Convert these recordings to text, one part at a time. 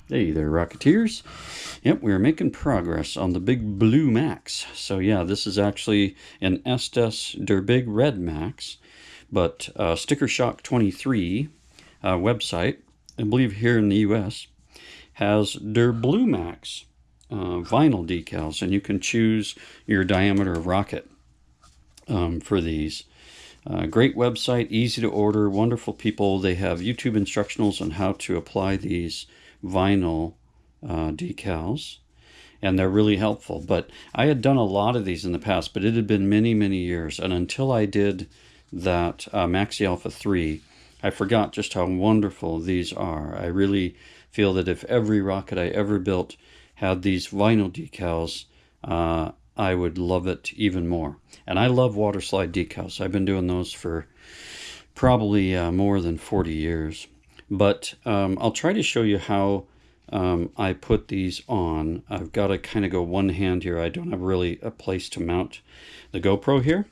Hey there, Rocketeers. Yep, we're making progress on the Big Blue Max. So yeah, this is actually an Estes Der Big Red Max, but Sticker Shock 23 website, I believe here in the US, has Der Blue Max vinyl decals, and you can choose your diameter of rocket for these. Great website, easy to order, wonderful people. They have YouTube instructionals on how to apply these vinyl decals, and they're really helpful. But I had done a lot of these in the past, but it had been many, many years. And until I did that Maxi Alpha 3, I forgot just how wonderful these are. I really feel that if every rocket I ever built had these vinyl decals, I would love it even more. And I love water slide decals. I've been doing those for probably more than 40 years. But I'll try to show you how I put these on. I've got to kind of go one hand here. I don't have really a place to mount the GoPro here.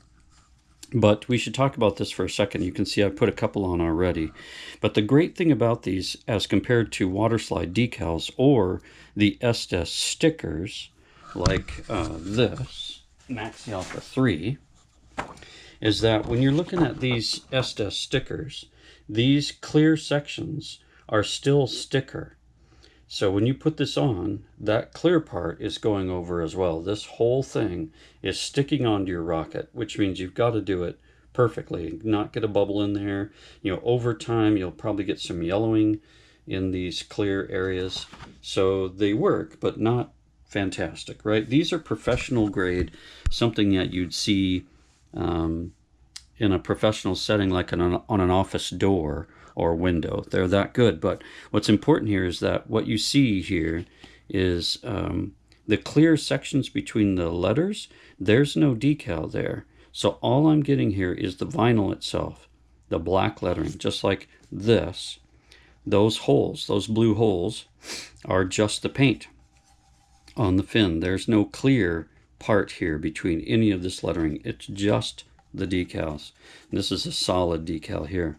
But we should talk about this for a second. You can see I put a couple on already. But the great thing about these, as compared to water slide decals or the Estes stickers, like this Maxi Alpha 3, is that when you're looking at these Estes stickers, these clear sections are still sticker. So when you put this on, that clear part is going over as well. This whole thing is sticking onto your rocket, which means you've got to do it perfectly, not get a bubble in there. You know, over time, you'll probably get some yellowing in these clear areas. So they work, but not fantastic, right? These are professional grade, something that you'd see in a professional setting, like on an office door or window. They're that good. But what's important here is that what you see here is the clear sections between the letters. There's no decal there. So all I'm getting here is the vinyl itself, the black lettering, just like this. Those holes, those blue holes, are just the paint on the fin. There's no clear part here between any of this lettering. It's just the decals. And this is a solid decal here,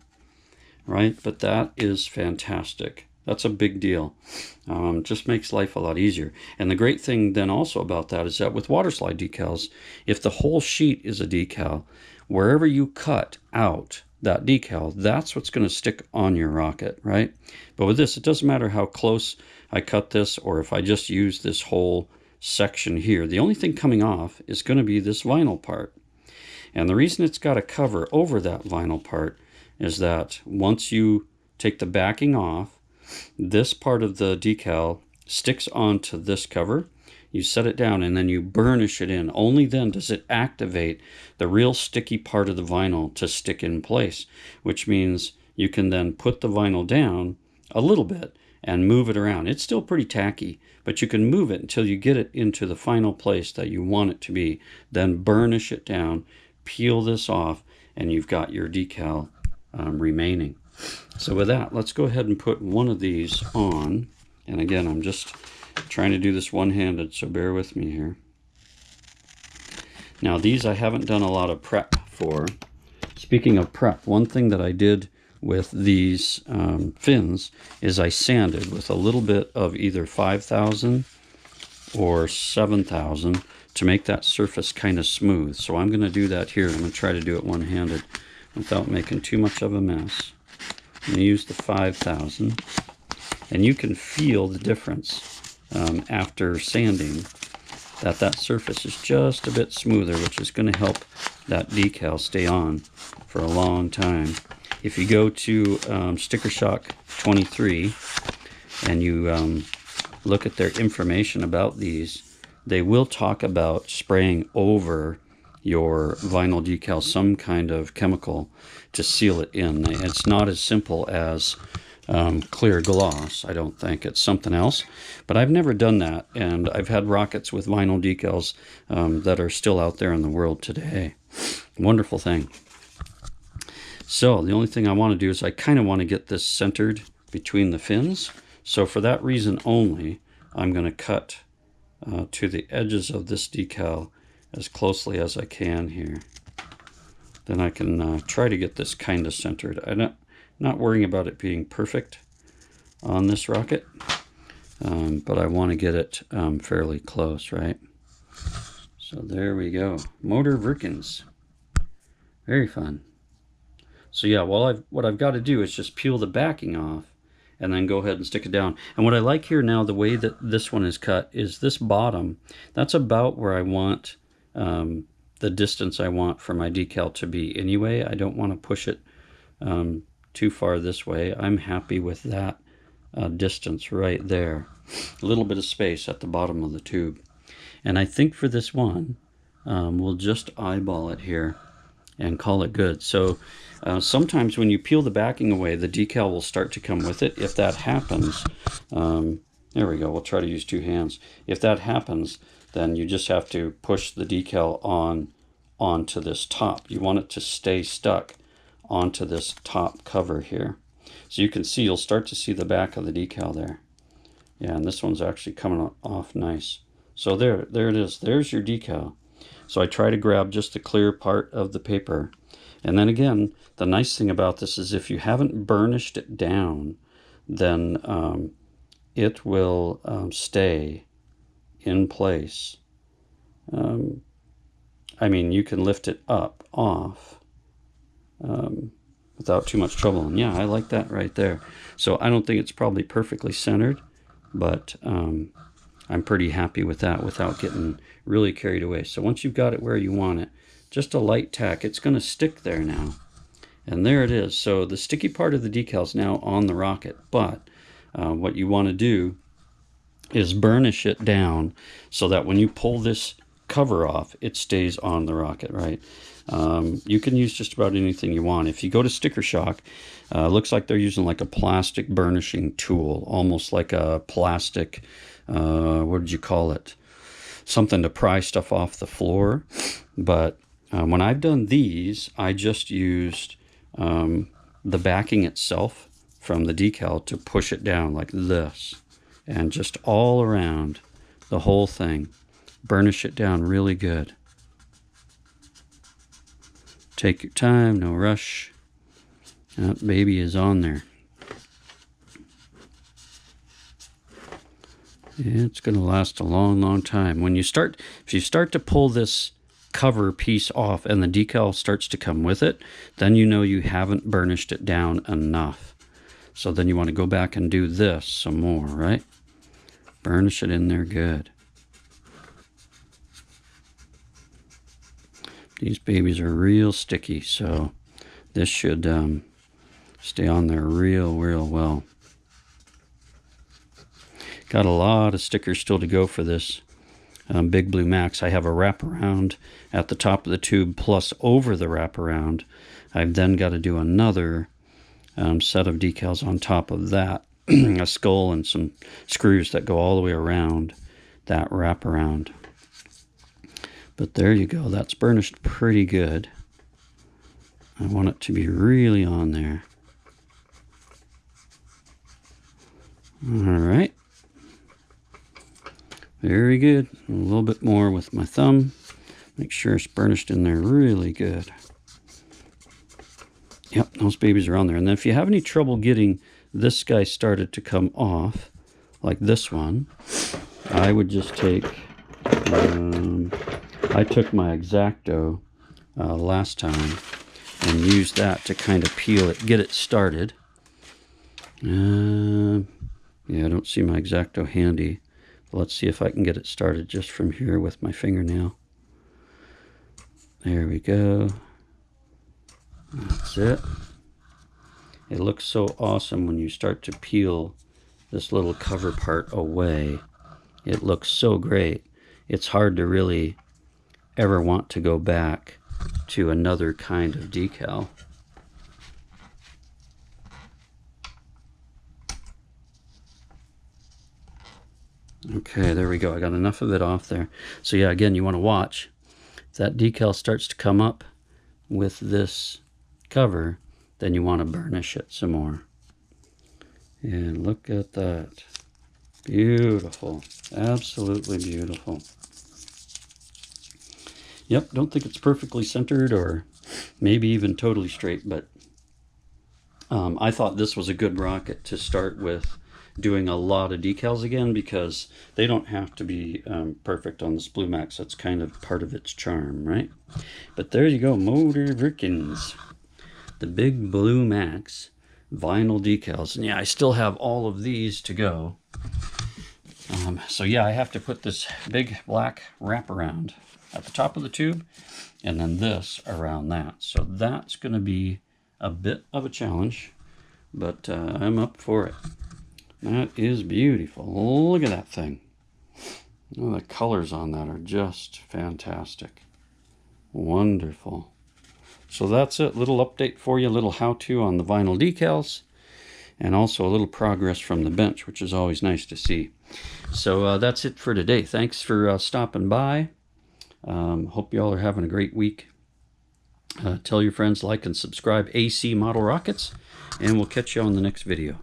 right? But that is fantastic. That's a big deal. Just makes life a lot easier. And the great thing then also about that is that with water slide decals, if the whole sheet is a decal, wherever you cut out that decal, that's what's going to stick on your rocket, right? But with this, it doesn't matter how close I cut this or if I just use this whole section here. The only thing coming off is going to be this vinyl part. And the reason it's got a cover over that vinyl part is that once you take the backing off, this part of the decal sticks onto this cover. You set it down and then you burnish it in. Only then does it activate the real sticky part of the vinyl to stick in place, which means you can then put the vinyl down a little bit and move it around. It's still pretty tacky, but you can move it until you get it into the final place that you want it to be. Then burnish it down, peel this off, and you've got your decal remaining. So with that, let's go ahead and put one of these on. And again, I'm just trying to do this one-handed, so bear with me here. Now these I haven't done a lot of prep for. Speaking of prep, one thing that I did with these fins is I sanded with a little bit of either 5000 or 7000 to make that surface kind of smooth. So I'm going to do that here. I'm going to try to do it one-handed without making too much of a mess. I'm going to use the 5000, and you can feel the difference after sanding, that surface is just a bit smoother, which is going to help that decal stay on for a long time. If you go to Sticker Shock 23 and you look at their information about these, they will talk about spraying over your vinyl decal some kind of chemical to seal it in. It's not as simple as clear gloss, I don't think. It's something else, but I've never done that, and I've had rockets with vinyl decals that are still out there in the world today. Wonderful thing. So the only thing I want to do is I kind of want to get this centered between the fins. So for that reason only, I'm going to cut to the edges of this decal as closely as I can here. Then I can try to get this kind of centered. I'm not worrying about it being perfect on this rocket, but I want to get it fairly close, right? So there we go. Motor Virkens. Very fun. So yeah, well, what I've got to do is just peel the backing off and then go ahead and stick it down. And what I like here now, the way that this one is cut, is this bottom. That's about where I want the distance I want for my decal to be anyway. I don't want to push it too far this way. I'm happy with that distance right there. A little bit of space at the bottom of the tube. And I think for this one, we'll just eyeball it here and call it good. So sometimes when you peel the backing away, the decal will start to come with it. If that happens, there we go, we'll try to use two hands. If that happens, then you just have to push the decal onto this top. You want it to stay stuck onto this top cover here. So you can see, you'll start to see the back of the decal there. Yeah, and this one's actually coming off nice. So there it is. There's your decal. So I try to grab just the clear part of the paper. And then again, the nice thing about this is if you haven't burnished it down, then it will stay in place. I mean, you can lift it off without too much trouble. And yeah, I like that right there. So I don't think it's probably perfectly centered, but I'm pretty happy with that without getting really carried away. So once you've got it where you want it, just a light tack. It's going to stick there now. And there it is. So the sticky part of the decal is now on the rocket. But what you want to do is burnish it down so that when you pull this cover off, it stays on the rocket, right? You can use just about anything you want. If you go to Sticker Shock, looks like they're using like a plastic burnishing tool, almost like a plastic, what did you call it? Something to pry stuff off the floor. But when I've done these, I just used the backing itself from the decal to push it down like this, and just all around the whole thing. Burnish it down really good. Take your time, no rush. That baby is on there. It's going to last a long, long time. When you start, if you start to pull this cover piece off and the decal starts to come with it, then you know you haven't burnished it down enough. So then you want to go back and do this some more, right? Burnish it in there good. These babies are real sticky, so this should stay on there real well. Got a lot of stickers still to go for this Big Blue Max. I have a wraparound at the top of the tube plus over the wraparound. I've then got to do another set of decals on top of that. A skull and some screws that go all the way around that wraparound. But there you go. That's burnished pretty good. I want it to be really on there. All right. Very good. A little bit more with my thumb. Make sure it's burnished in there really good. Yep, those babies are on there. And then if you have any trouble getting this guy started to come off, like this one, I would just take, I took my X-Acto last time and used that to kind of peel it, get it started. Yeah, I don't see my X-Acto handy. Let's see if I can get it started just from here with my fingernail. There we go. That's it. It looks so awesome when you start to peel this little cover part away. It looks so great. It's hard to really ever want to go back to another kind of decal. Okay, there we go. I got enough of it off there. So yeah, again, you want to watch. If that decal starts to come up with this cover, then you want to burnish it some more. And look at that. Beautiful. Absolutely beautiful. Yep, don't think it's perfectly centered or maybe even totally straight, but I thought this was a good rocket to start with doing a lot of decals again, because they don't have to be perfect on this Blue Max. That's kind of part of its charm, right? But there you go, Motor Virkens, the big Blue Max vinyl decals. And yeah, I still have all of these to go. So yeah, I have to put this big black wraparound at the top of the tube, and then this around that. So that's going to be a bit of a challenge, but I'm up for it. That is beautiful. Look at that thing. Oh, the colors on that are just fantastic. Wonderful. So that's it. Little update for you, little how-to on the vinyl decals, and also a little progress from the bench, which is always nice to see. So that's it for today. Thanks for stopping by. Hope you all are having a great week. Tell your friends, like and subscribe, AC Model Rockets, and we'll catch you on the next video.